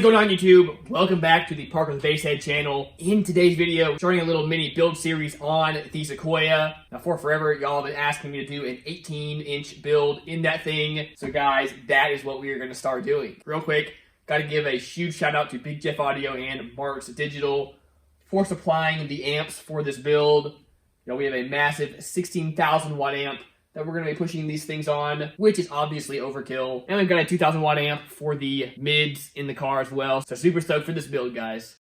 going on YouTube? Welcome back to the Park with the Basshead channel. In today's video, starting a little mini build series on the Sequoia. Now for forever, y'all have been asking me to do an 18-inch build in that thing. So guys, that is what we are going to start doing. Real quick, got to give a huge shout out to Big Jeff Audio and Marts Digital for supplying the amps for this build. You know, we have a massive 16,000 watt amp that we're going to be pushing these things on, which is obviously overkill. And we've got a 2,000 watt amp for the mids in the car as well. So super stoked for this build, guys.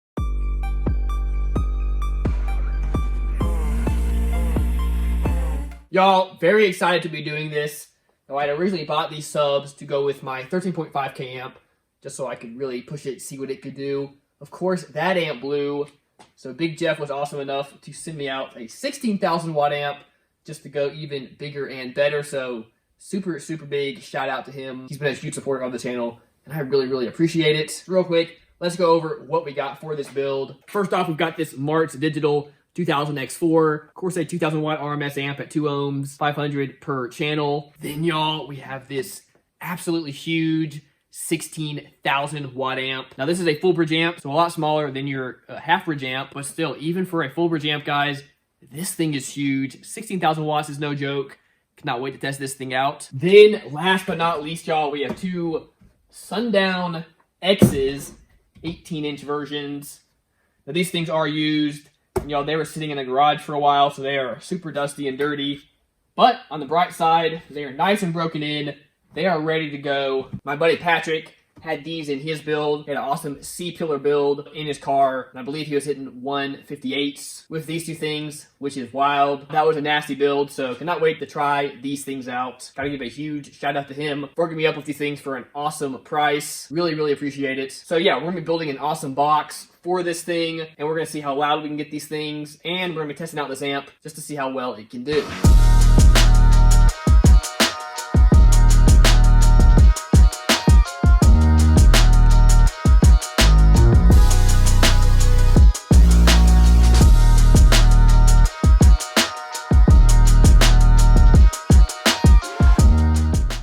Y'all, very excited to be doing this. Now, I had originally bought these subs to go with my 13.5K amp, just so I could really push it, see what it could do. Of course, that amp blew. So Big Jeff was awesome enough to send me out a 16,000 watt amp just to go even bigger and better. So super big shout out to him. He's been a huge supporter of the channel, and I really appreciate it. Real quick, let's go over what we got for this build. First off, we've got this Marts Digital 2000X4. Of course, a 2,000 watt RMS amp at 2 ohms, 500 per channel. Then y'all, we have this absolutely huge 16,000 watt amp. Now this is a full bridge amp, so a lot smaller than your half bridge amp, but still, even for a full bridge amp, guys, this thing is huge. 16,000 watts is no joke. Cannot wait to test this thing out. Then, last but not least, y'all, we have two Sundown X's, 18-inch versions. Now, these things are used. Y'all, they were sitting in a garage for a while, so they are super dusty and dirty. But, on the bright side, they are nice and broken in. They are ready to go. My buddy Patrick had these in his build. He had an awesome C-pillar build in his car. And I believe he was hitting 158s with these two things, which is wild. That was a nasty build, so cannot wait to try these things out. Gotta give a huge shout out to him for hooking me up with these things for an awesome price. Really appreciate it. So yeah, we're gonna be building an awesome box for this thing, and we're gonna see how loud we can get these things, and we're gonna be testing out this amp just to see how well it can do.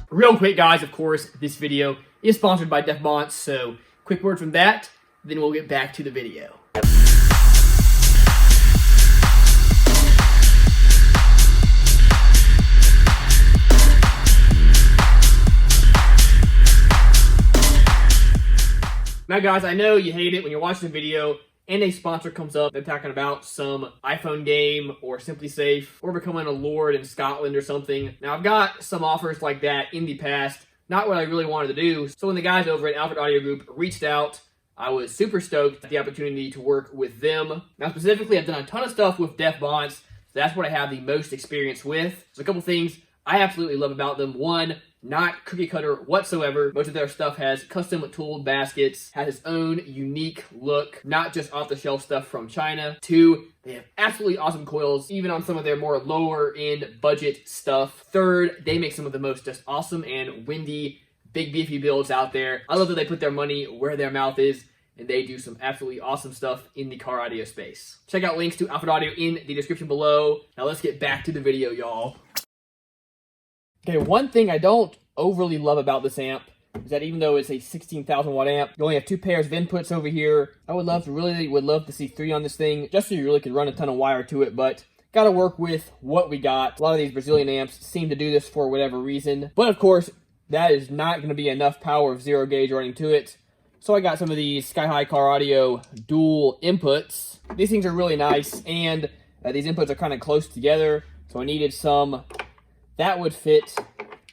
Real quick, guys, of course, this video is sponsored by Def Monts, so quick word from that, then we'll get back to the video. Now, guys, I know you hate it when you're watching a video and a sponsor comes up, they're talking about some iPhone game or Simply Safe or becoming a lord in Scotland or something. Now, I've got some offers like that in the past, not what I really wanted to do. So when the guys over at Alfred Audio Group reached out, I was super stoked at the opportunity to work with them. Now, specifically, I've done a ton of stuff with Def Monts, so that's what I have the most experience with. So a couple things I absolutely love about them. One, not cookie cutter whatsoever. Most of their stuff has custom tooled baskets, has its own unique look, not just off the shelf stuff from China. Two, they have absolutely awesome coils, even on some of their more lower end budget stuff. Third, they make some of the most just awesome and windy, big beefy builds out there. I love that they put their money where their mouth is, and they do some absolutely awesome stuff in the car audio space. Check out links to Alfred Audio in the description below. Now let's get back to the video, y'all. Okay, one thing I don't overly love about this amp is that even though it's a 16,000 watt amp, you only have two pairs of inputs over here. I would love to see three on this thing, just so you really could run a ton of wire to it, but gotta work with what we got. A lot of these Brazilian amps seem to do this for whatever reason, but of course, that is not gonna be enough power of zero gauge running to it. So I got some of these Sky High Car Audio dual inputs. These things are really nice, and these inputs are kind of close together, so I needed some that would fit.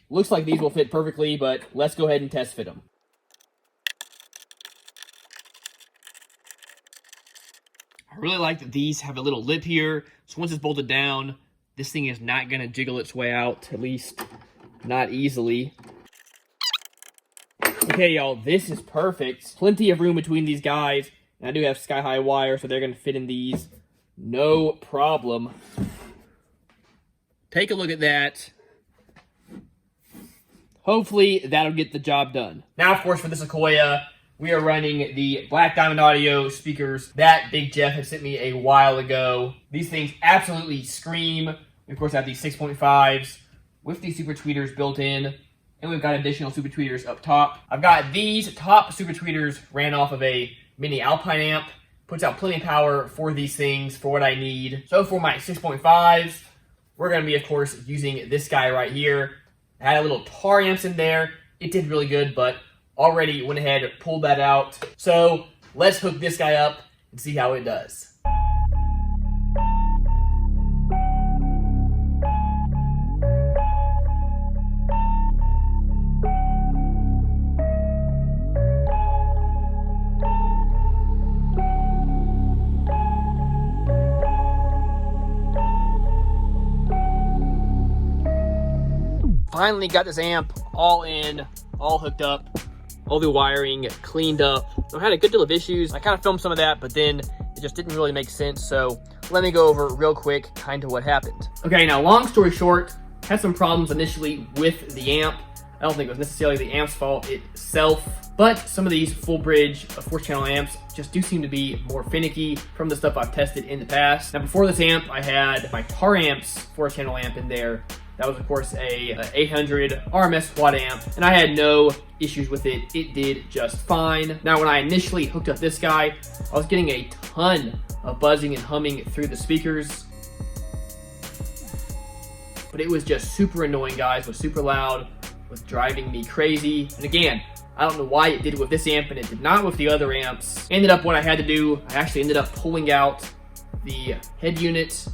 Looks like these will fit perfectly, but let's go ahead and test fit them. I really like that these have a little lip here, so once it's bolted down, this thing is not going to jiggle its way out, at least not easily. Okay, y'all, this is perfect. Plenty of room between these guys, and I do have Sky High wire, so they're going to fit in these. No problem. Take a look at that. Hopefully, that'll get the job done. Now, of course, for the Sequoia, we are running the Black Diamond Audio speakers that Big Jeff had sent me a while ago. These things absolutely scream. We, of course, have these 6.5s with these super tweeters built in. And we've got additional super tweeters up top. I've got these top super tweeters ran off of a mini Alpine amp. Puts out plenty of power for these things, for what I need. So for my 6.5s, we're going to be, of course, using this guy right here. I had a little tar amps in there. It did really good, but already went ahead and pulled that out. So let's hook this guy up and see how it does. Finally got this amp all in, all hooked up, all the wiring cleaned up. I had a good deal of issues. I kind of filmed some of that, but then it just didn't really make sense. So let me go over real quick kind of what happened. Okay, now long story short, had some problems initially with the amp. I don't think it was necessarily the amp's fault itself, but some of these full bridge 4-channel amps just do seem to be more finicky from the stuff I've tested in the past. Now before this amp, I had my Tar Amps 4-channel amp in there. That was, of course, a 800 RMS watt amp, and I had no issues with it. It did just fine. Now, when I initially hooked up this guy, I was getting a ton of buzzing and humming through the speakers. But it was just super annoying, guys. It was super loud, was driving me crazy. And again, I don't know why it did it with this amp and it did not with the other amps. Ended up, what I had to do, I actually ended up pulling out the head unit.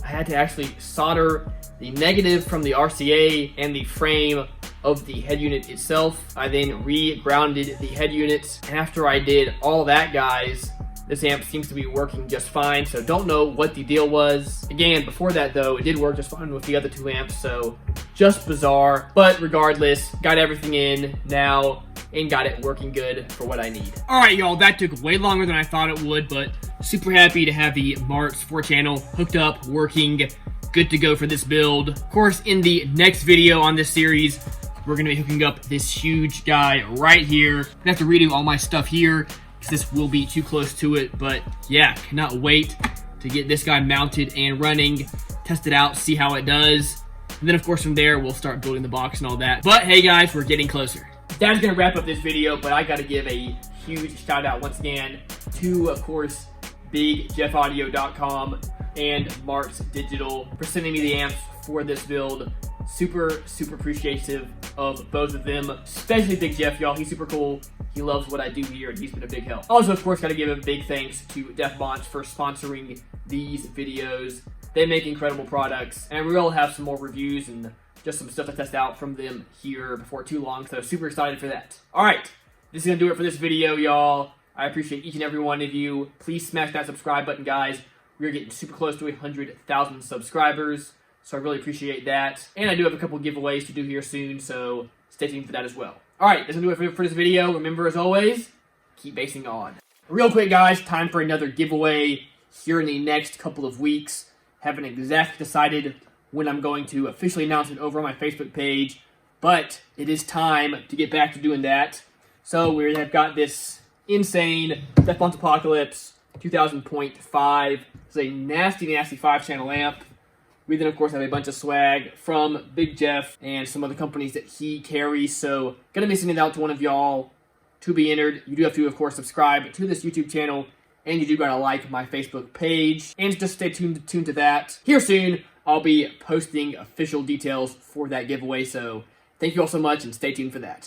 I had to actually solder the negative from the RCA and the frame of the head unit itself. I then re-grounded the head unit. And after I did all that, guys, this amp seems to be working just fine. So don't know what the deal was. Again, before that though, it did work just fine with the other two amps. So just bizarre. But regardless, got everything in now and got it working good for what I need. All right, y'all, that took way longer than I thought it would, but super happy to have the Marts 4-channel hooked up, working, good to go for this build. Of course, in the next video on this series, we're gonna be hooking up this huge guy right here. I'm gonna have to redo all my stuff here, because this will be too close to it, but yeah, cannot wait to get this guy mounted and running, test it out, see how it does. And then, of course, from there, we'll start building the box and all that. But hey, guys, we're getting closer. That's gonna wrap up this video, but I gotta give a huge shout out once again to, of course, BigJeffAudio.com and Marts Digital for sending me the amps for this build. Super appreciative of both of them, especially Big Jeff, y'all. He's super cool. He loves what I do here, and he's been a big help. Also, of course, gotta give a big thanks to DefBonch for sponsoring these videos. They make incredible products, and we will have some more reviews and just some stuff to test out from them here before too long, so super excited for that. All right, this is gonna do it for this video, y'all. I appreciate each and every one of you. Please smash that subscribe button, guys. We are getting super close to 100,000 subscribers, so I really appreciate that. And I do have a couple giveaways to do here soon, so stay tuned for that as well. All right, that's gonna do it for this video. Remember, as always, keep basing on. Real quick, guys, time for another giveaway here in the next couple of weeks. Haven't exactly decided when I'm going to officially announce it over on my Facebook page, but it is time to get back to doing that. So we have got this insane DefBonch Apocalypse 2000.5. It's a nasty 5-channel amp. We then, of course, have a bunch of swag from Big Jeff and some other companies that he carries. So gonna be sending it out to one of y'all to be entered. You do have to, of course, subscribe to this YouTube channel, and you do gotta like my Facebook page. And just stay tuned to that. Here soon, I'll be posting official details for that giveaway, so thank you all so much, and stay tuned for that.